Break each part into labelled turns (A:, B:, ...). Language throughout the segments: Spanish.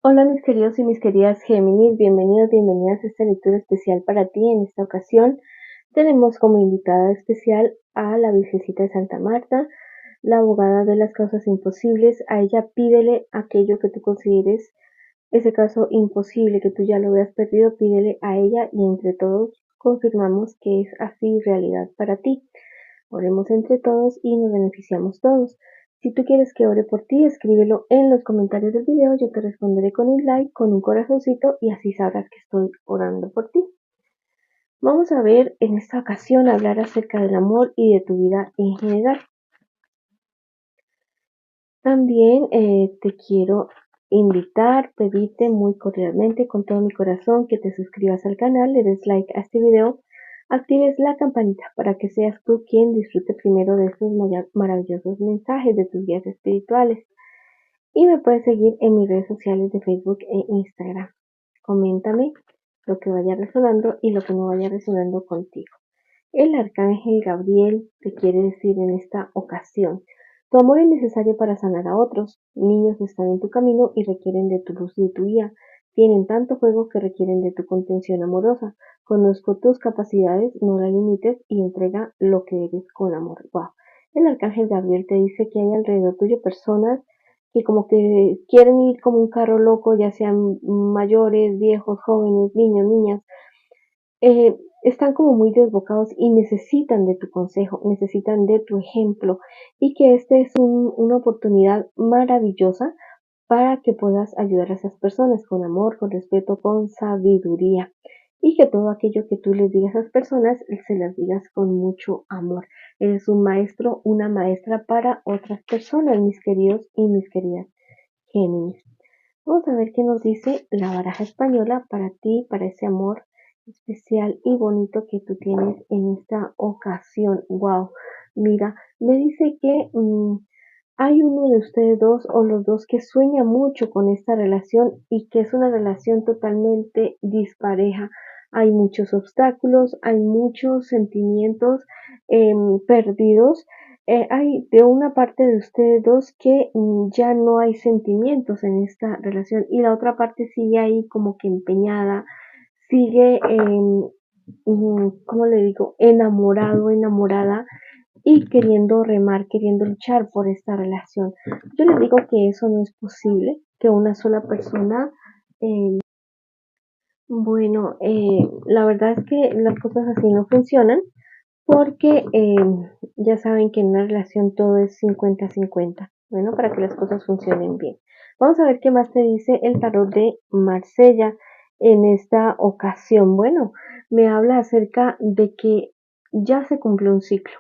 A: Hola mis queridos y mis queridas Géminis, bienvenidas a esta lectura especial para ti. En esta ocasión tenemos como invitada especial a la Virgencita de Santa Marta, la abogada de las causas imposibles. A ella pídele aquello que tú consideres ese caso imposible, que tú ya lo veas perdido, pídele a ella y entre todos confirmamos que es así realidad para ti. Oremos entre todos y nos beneficiamos todos. Si tú quieres que ore por ti, escríbelo en los comentarios del video, yo te responderé con un like, con un corazoncito y así sabrás que estoy orando por ti. Vamos a ver en esta ocasión hablar acerca del amor y de tu vida en general. También te quiero invitar, pedirte muy cordialmente con todo mi corazón que te suscribas al canal, le des like a este video, actives la campanita para que seas tú quien disfrute primero de estos maravillosos mensajes de tus guías espirituales. Y me puedes seguir en mis redes sociales de Facebook e Instagram. Coméntame lo que vaya resonando y lo que no vaya resonando contigo. El arcángel Gabriel te quiere decir en esta ocasión: tu amor es necesario para sanar a otros. Niños están en tu camino y requieren de tu luz y de tu guía. Tienen tanto fuego que requieren de tu contención amorosa. Conozco tus capacidades, no las limites y entrega lo que eres con amor. Wow. El arcángel Gabriel te dice que hay alrededor tuyo personas que como que quieren ir como un carro loco, ya sean mayores, viejos, jóvenes, niños, niñas. Están como muy desbocados y necesitan de tu consejo, necesitan de tu ejemplo, y que este es una oportunidad maravillosa para que puedas ayudar a esas personas con amor, con respeto, con sabiduría, y que todo aquello que tú les digas a esas personas se las digas con mucho amor. Eres un maestro, una maestra para otras personas, mis queridos y mis queridas Géminis. Vamos a ver qué nos dice la baraja española para ti, para ese amor especial y bonito que tú tienes en esta ocasión. Wow, mira, me dice que hay uno de ustedes dos o los dos que sueña mucho con esta relación y que es una relación totalmente dispareja. Hay muchos obstáculos, hay muchos sentimientos perdidos. Hay de una parte de ustedes dos que ya no hay sentimientos en esta relación y la otra parte sigue ahí como que empeñada, sigue, ¿cómo le digo?, enamorado, enamorada y queriendo remar, queriendo luchar por esta relación. Yo les digo que eso no es posible, que una sola persona, eh, la verdad es que las cosas así no funcionan porque ya saben que en una relación todo es 50-50, bueno, para que las cosas funcionen bien. Vamos a ver qué más te dice el tarot de Marsella en esta ocasión. Bueno, me habla acerca de que ya se cumplió un ciclo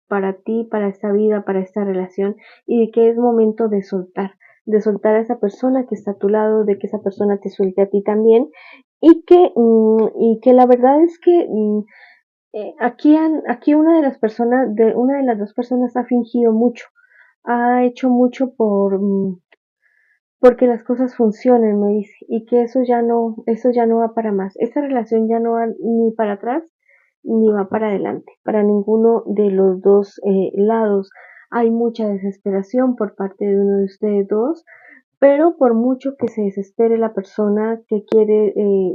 A: para ti, para esta vida, para esta relación, y de que es momento de soltar a esa persona que está a tu lado, de que esa persona te suelte a ti también, y que la verdad es que aquí una de las dos personas ha fingido mucho, ha hecho mucho porque las cosas funcionen, me dice, y que eso ya no va para más. Esa relación ya no va ni para atrás ni va para adelante, para ninguno de los dos lados. Hay mucha desesperación por parte de uno de ustedes dos, pero por mucho que se desespere la persona que quiere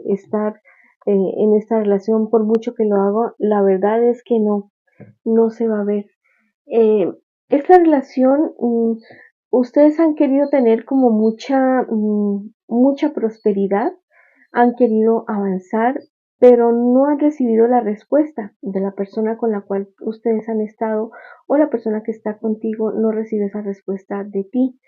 A: estar en esta relación, por mucho que lo haga, la verdad es que no se va a ver. Eh, Esta relación, ustedes han querido tener como mucha prosperidad, han querido avanzar, pero no han recibido la respuesta de la persona con la cual ustedes han estado, o la persona que está contigo no recibe esa respuesta de ti.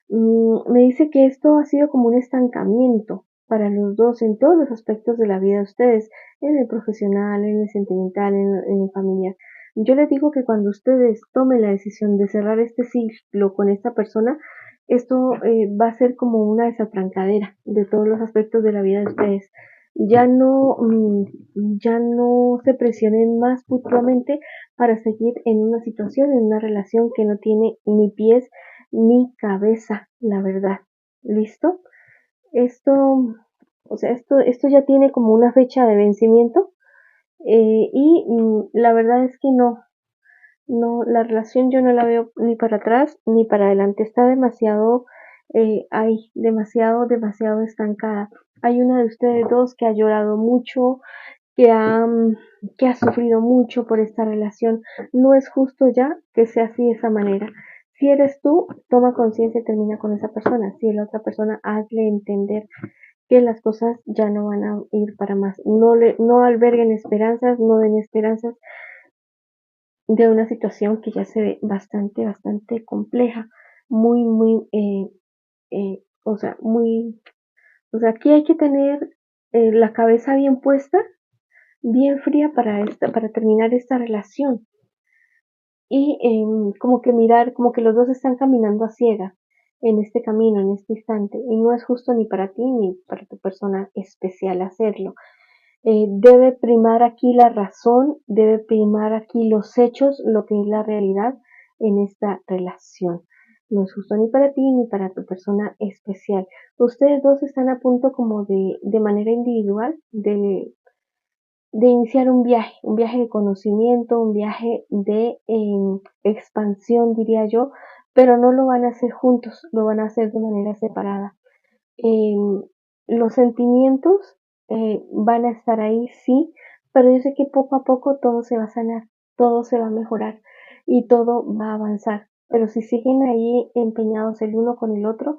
A: Me dice que esto ha sido como un estancamiento para los dos en todos los aspectos de la vida de ustedes, en el profesional, en el sentimental, en el familiar. Yo les digo que cuando ustedes tomen la decisión de cerrar este ciclo con esta persona, esto va a ser como una desatrancadera de todos los aspectos de la vida de ustedes. Ya no se presionen más mutuamente para seguir en una situación, en una relación que no tiene ni pies ni cabeza, la verdad. ¿Listo? Esto, esto ya tiene como una fecha de vencimiento, la verdad es que no, la relación yo no la veo ni para atrás ni para adelante. Está demasiado hay demasiado estancada. Hay una de ustedes dos que ha llorado mucho, que ha, que ha sufrido mucho por esta relación. No es justo ya que sea así de esa manera. Si eres tú, toma conciencia y termina con esa persona. Si es la otra persona, hazle entender que las cosas ya no van a ir para más. No alberguen esperanzas, no den esperanzas de una situación que ya se ve bastante compleja, muy, o sea, aquí hay que tener la cabeza bien puesta, bien fría para terminar esta relación y como que mirar, como que los dos están caminando a ciegas en este camino, en este instante, y no es justo ni para ti ni para tu persona especial hacerlo. Debe primar aquí la razón, debe primar aquí los hechos, lo que es la realidad en esta relación. No es justo ni para ti ni para tu persona especial. Ustedes dos están a punto como de manera individual de iniciar un viaje de conocimiento, un viaje de expansión, diría yo, pero no lo van a hacer juntos, lo van a hacer de manera separada. Eh, los sentimientos van a estar ahí, sí, pero yo sé que poco a poco todo se va a sanar, todo se va a mejorar y todo va a avanzar. Pero si siguen ahí empeñados el uno con el otro,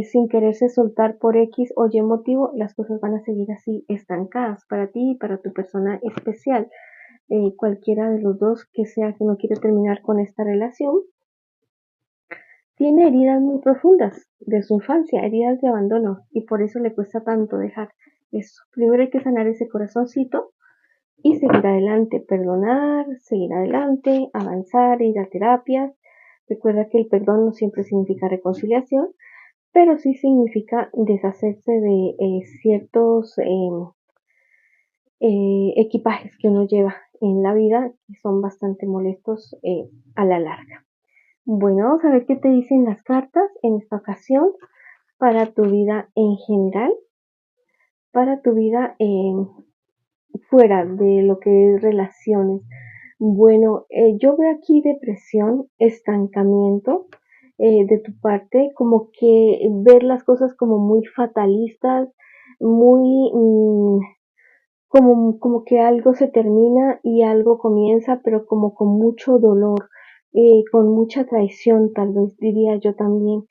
A: sin quererse soltar por X o Y motivo, las cosas van a seguir así estancadas para ti y para tu persona especial. Cualquiera de los dos que sea que no quiere terminar con esta relación, tiene heridas muy profundas de su infancia, heridas de abandono, y por eso le cuesta tanto dejar eso. Primero hay que sanar ese corazoncito y seguir adelante, perdonar, seguir adelante, avanzar, ir a terapias. Recuerda que el perdón no siempre significa reconciliación, pero sí significa deshacerse de ciertos equipajes que uno lleva en la vida que son bastante molestos a la larga. Bueno, vamos a ver qué te dicen las cartas en esta ocasión para tu vida en general, para tu vida fuera de lo que es relaciones. Bueno, yo veo aquí depresión, estancamiento de tu parte, como que ver las cosas como muy fatalistas, muy como que algo se termina y algo comienza, pero como con mucho dolor, con mucha traición, tal vez diría yo también.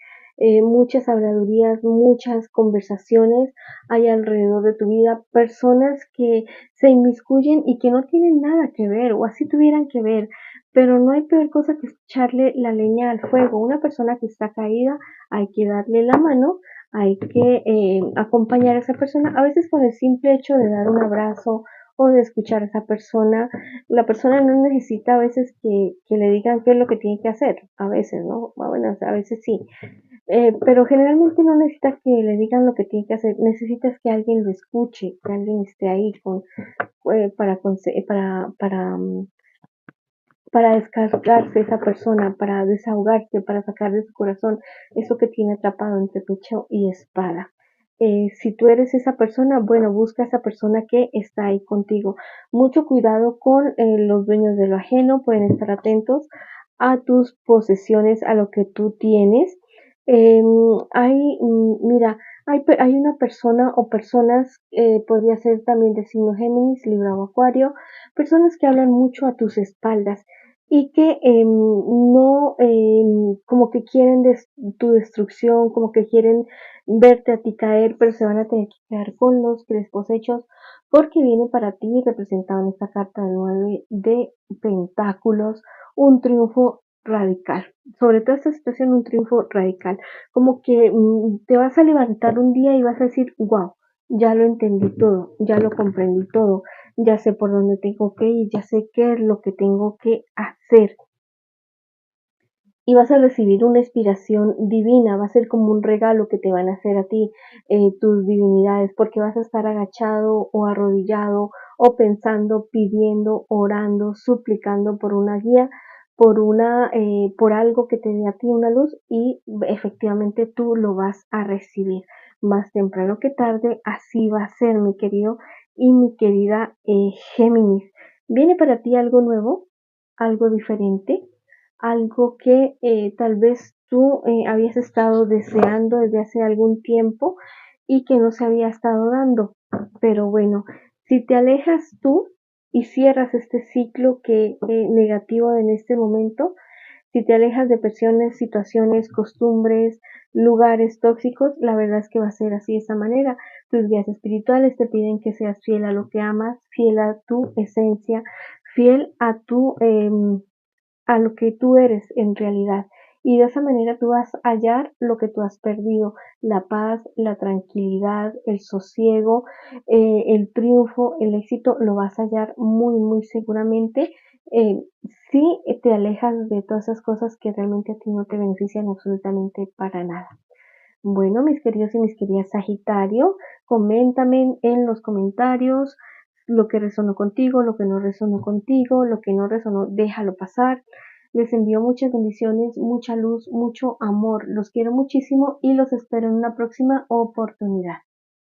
A: Muchas habladurías, muchas conversaciones hay alrededor de tu vida, personas que se inmiscuyen y que no tienen nada que ver, o así tuvieran que ver, pero no hay peor cosa que echarle la leña al fuego. Una persona que está caída, hay que darle la mano, hay que acompañar a esa persona, a veces con el simple hecho de dar un abrazo o de escuchar a esa persona. La persona no necesita a veces que le digan qué es lo que tiene que hacer, a veces, ¿no? Bueno, a veces sí, pero generalmente no necesita que le digan lo que tiene que hacer, necesitas que alguien lo escuche, que alguien esté ahí para descargarse esa persona, para desahogarse, para sacar de su corazón eso que tiene atrapado entre pecho y espada. Si tú eres esa persona, bueno, busca a esa persona que está ahí contigo. Mucho cuidado con los dueños de lo ajeno, pueden estar atentos a tus posesiones, a lo que tú tienes. Eh, mira, hay una persona o personas, podría ser también de signo Géminis, Libra o Acuario, personas que hablan mucho a tus espaldas y que no, como que quieren tu destrucción, como que quieren verte a ti caer, pero se van a tener que quedar con los crespos hechos porque viene para ti representado en esta carta de 9 de pentáculos un triunfo radical. Sobre todo esta situación, un triunfo radical. Como que te vas a levantar un día y vas a decir, wow, ya lo entendí todo, ya lo comprendí todo, ya sé por dónde tengo que ir, ya sé qué es lo que tengo que hacer. Y vas a recibir una inspiración divina, va a ser como un regalo que te van a hacer a ti, tus divinidades, porque vas a estar agachado o arrodillado o pensando, pidiendo, orando, suplicando por una guía, por algo que te dé a ti una luz y efectivamente tú lo vas a recibir. Más temprano que tarde, así va a ser, mi querido y mi querida Géminis. ¿Viene para ti algo nuevo? ¿Algo diferente? Algo que tal vez tú habías estado deseando desde hace algún tiempo y que no se había estado dando. Pero bueno, si te alejas tú y cierras este ciclo que negativo en este momento, si te alejas de personas, situaciones, costumbres, lugares tóxicos, la verdad es que va a ser así de esa manera. Tus guías espirituales te piden que seas fiel a lo que amas, fiel a tu esencia, fiel a lo que tú eres en realidad. Y de esa manera tú vas a hallar lo que tú has perdido, la paz, la tranquilidad, el sosiego, el triunfo, el éxito, lo vas a hallar muy, muy seguramente eh, si te alejas de todas esas cosas que realmente a ti no te benefician absolutamente para nada. Bueno, mis queridos y mis queridas Sagitario, coméntame en los comentarios lo que resonó contigo, lo que no resonó contigo, lo que no resonó, déjalo pasar. Les envío muchas bendiciones, mucha luz, mucho amor. Los quiero muchísimo y los espero en una próxima oportunidad.